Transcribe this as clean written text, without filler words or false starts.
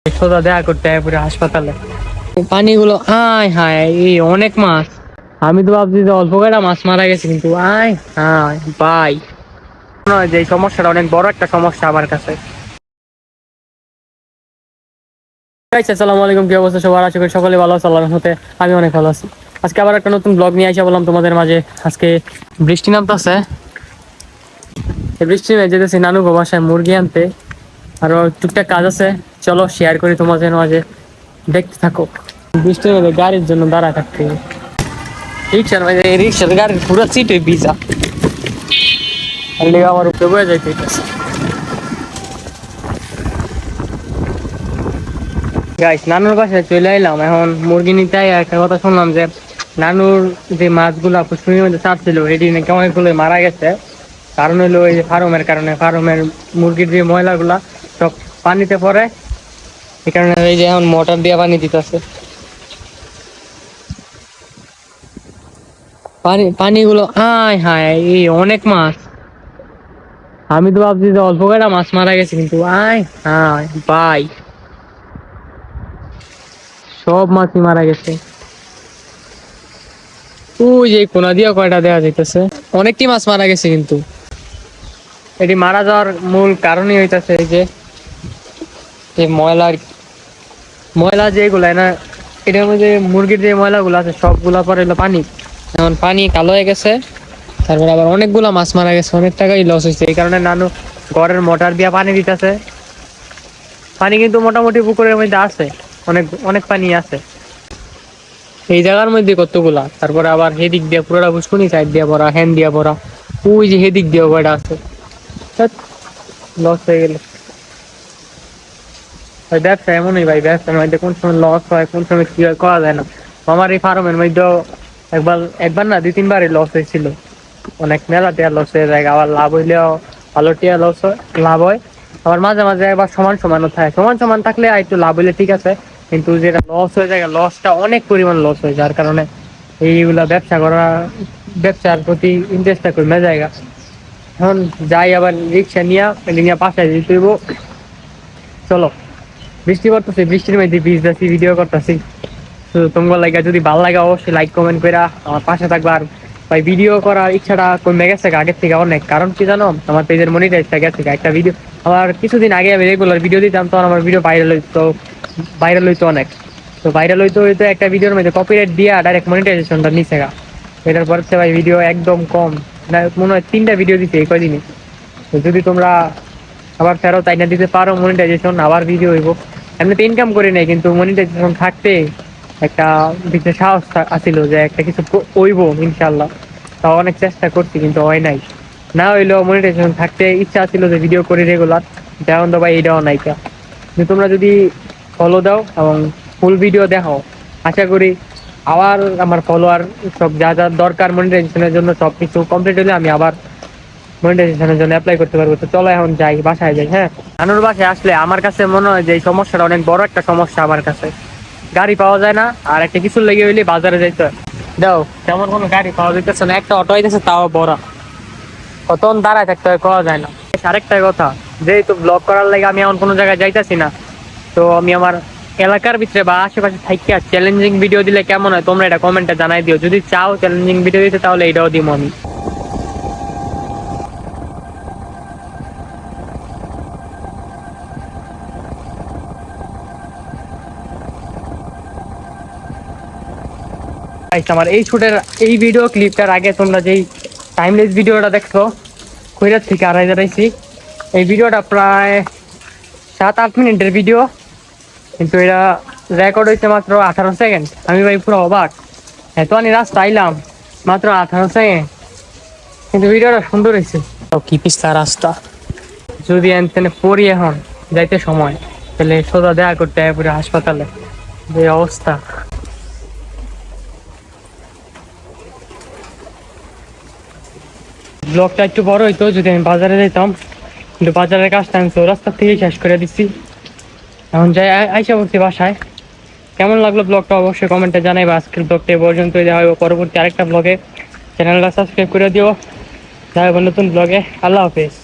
সোজা দেখা করতে হয় পুরো হাসপাতালে। পানিগুলো আয় হায়, এই অনেক মাছ। আমি তো ভাবছি যে অল্প কয়টা মাছ মারা গেছে, কিন্তু আয় হায় ভাই, মনে হয় যে এই সমস্যাটা অনেক বড় একটা সমস্যা আমার কাছে। আসসালামু আলাইকুম, কি অবস্থা সবার? আশা করি সকলে ভালো আছে আল্লাহর রহমতে। আমি অনেক ভালো আছি। আজকে আবার একটা নতুন ব্লগ নিয়ে এসে বললাম তোমাদের মাঝে। আজকে বৃষ্টি নামতেছে, এই বৃষ্টি নিয়ে যেতেছি নানু গো বাসায় মুরগি আনতে। আরো টুকটাক কাজ আছে, চলো শেয়ার করি তোমাদের মাঝে, দেখতে থাকো। বৃষ্টির মধ্যে গাড়ির জন্য দাঁড়া থাকতে, রিক্সার মাঝে, রিক্সার গাড়ির পুরো সিটে ভিজা, আমার উপরে বয়ে যাইতে গাইস। নানুর বাসায় চলে এলাম, এখন মুরগি নিতে একটা কথা শুনলাম যে নানুর যে মাছগুলা পুষ্করিণীর মধ্যে ছাড়ছিল এটি নাকি অনেকগুলো মারা গেছে। কারণ হলো এই যে ফার্মের কারণে, ফার্মের মুরগির যে ময়লাগুলা সব পানিতে পড়ে, এই কারণে এই যে এখন মোটর দিয়ে পানি দিতেছে। পানিগুলো আয় হায়, এই অনেক মাছ। আমি তো ভাবছি যে অল্প কয়টা মাছ মারা গেছে, কিন্তু আয় হায় ভাই, সব মাছই মারা গেছে। ওই যে কোনা দিয়া কয়টা দেওয়া যাইতেছে, অনেকটি মাছ মারা গেছে। কিন্তু এটি মারা যাওয়ার মূল কারণই হইতেছে এই যে ময়লা যেগুলা না, এটার মধ্যে মুরগির যে ময়লাগুলো আছে সবগুলা পরে এলো পানি, এখন পানি কালো হয়ে গেছে। তারপর আবার অনেকগুলা মাছ মারা গেছে, অনেক টাকাই লস হয়েছে। এই কারণে নানু ঘরের মোটর দিয়া পানি দিতেছে। পানি কিন্তু মোটামুটি পুকুরের মধ্যে আছে, অনেক অনেক পানি আছে এই জায়গার মধ্যে কতগুলা। তারপরে আবার হেদিক দিয়ে পুরোটা বুঝকুনি সাইড দিয়ে ভরা, হ্যান্ড দিয়ে ভরা, ওই যে হেদিক দিয়ে কয়টা আছে। লস হয়ে গেল ভাই। ব্যবসা এমনই ভাই, ব্যবসার মধ্যে কোন সময় লস হয়, কোন সময় কি হয় করা যায় না। আমার এই ফার্মের মধ্যেও একবার একবার না দুই তিনবারই লস হয়েছিল। অনেক মেলা টিয়া লস হয়ে যায়, আবার লাভ হইলেও ভালো টিয়া লস হয়, লাভ হয়। আবার মাঝে মাঝে একবার সমান সমানও থাকে, সমান সমান থাকলে একটু লাভ হইলে ঠিক আছে। কিন্তু যেটা লস হয়ে যায়, লসটা অনেক পরিমাণ লস হয়ে যার কারণে এইগুলা ব্যবসা করা, ব্যবসার প্রতি ইন্টারেস্টটা কমে জায়গা। এখন যাই আবার রিক্সা নিয়ে পাশে দিতে হইব। চলো, বৃষ্টি পড়তেছে, বৃষ্টির মধ্যে ভিজতেছি, ভিডিও করতেছি। তো তোমার লাগে যদি ভালো লাগে অবশ্যই লাইক কমেন্ট করে আমার পাশে থাকবা। আর ভাই ভিডিও করার ইচ্ছাটা কমে গেছে আগের থেকে অনেক, কারণ কি জানো, আমার পেজের মনিটাইজটা গেছে। একটা ভিডিও আমার কিছুদিন আগে আমি রেগুলার ভিডিও দিতাম, তখন আমার ভিডিও ভাইরাল হইতো অনেক। তো ভাইরাল হইতে হইতে একটা ভিডিওর মধ্যে কপিরাইট দিয়া ডাইরেক্ট মনিটাইজেশনটা নিচে গা। এটার পর ভাই ভিডিও একদম কম, মনে হয় 3টা ভিডিও দিতে এই কয়দিনে। তো যদি তোমরা আবার ফেরত আইনা দিতে পারো মনিটাইজেশন, আবার ভিডিও হইব। এমনিতে ইনকাম করি নাই, কিন্তু মনিটাইজেশন থাকতে একটা বিশেষ সাহস আছিল যে একটা কিছু হইব ইনশাল্লাহ। তাও অনেক চেষ্টা করছি, কিন্তু হয় নাই। না হইলেও মনিটাইজেশন থাকতে ইচ্ছা ছিল যে ভিডিও করি রেগুলার, যেমন তো ভাই এটাও নাইকা। কিন্তু তোমরা যদি ফলো দাও এবং ফুল ভিডিও দেখো, আশা করি আবার আমার ফলোয়ার সব যা যা দরকার মনিটাইজেশনের জন্য সবকিছু কমপ্লিট হলে আমি আবার মনিটাইজেশনের জন্য অ্যাপ্লাই করতে পারবো। তো চলো এখন যাই, বাসায় যাই। হ্যাঁ, নানুর বাসায় আসলে আমার কাছে মনে হয় যে এই সমস্যাটা অনেক বড় একটা সমস্যা আমার কাছে। গাড়ি পাওয়া যায় না, আর একটা কিছু লেগে হইলে বাজারে যাইতে হয়। দাও, তেমন কোনো গাড়ি পাওয়া যাইতেছে না, একটা অটো আইতেছে তাও বড়, কতক্ষণ দাঁড়ায় থাকতে হয় করা যায় না। আরেকটা কথা, যেহেতু ব্লগ করার লাগে আমি এখন কোনো জায়গায় যাইতাছি না, তো আমি আমার এলাকার ভিতরে বা আশেপাশে থাইকা চ্যালেঞ্জিং ভিডিও দিলে কেমন হয় তোমরা এটা কমেন্টে জানাই দিও। যদি চাও চ্যালেঞ্জিং ভিডিও দিতে, তাহলে এটাও দিব আমি। আমার এই শুটের এই ভিডিও ক্লিপটার আগে তোমরা যেই টাইমলেস ভিডিওটা দেখছো কইরার থেকে আড়াই দাঁড়াইছি, এই ভিডিওটা প্রায় 7-8 মিনিটের ভিডিও, কিন্তু এটা রেকর্ড হয়েছে মাত্র 18 সেকেন্ড। আমি ভাই পুরো অবাক, এত আমি রাস্তা আইলাম মাত্র 18 সেকেন্ড, কিন্তু ভিডিওটা সুন্দর হয়েছে। কি পিস্তা রাস্তা, যদি এনতেনে পড়ি এখন যাইতে সময়, তাহলে সোজা দেখা করতে হয় পুরো হাসপাতালে, যে অবস্থা। ব্লগটা একটু বড় হইতো যদি আমি বাজারে যেতাম, কিন্তু বাজারের কাজটা আমি তো রাস্তার থেকেই শেষ করে দিচ্ছি। এখন যাই, আইসা পড়ছি বাসায়। কেমন লাগলো ব্লগটা অবশ্যই কমেন্টে জানাইবা। আজকের ব্লগটা এই পর্যন্তই, দেখা হবে পরবর্তী আরেকটা ব্লগে। চ্যানেলটা সাবস্ক্রাইব করে দিও। দেখা হবে নতুন ব্লগে। আল্লাহ হাফেজ।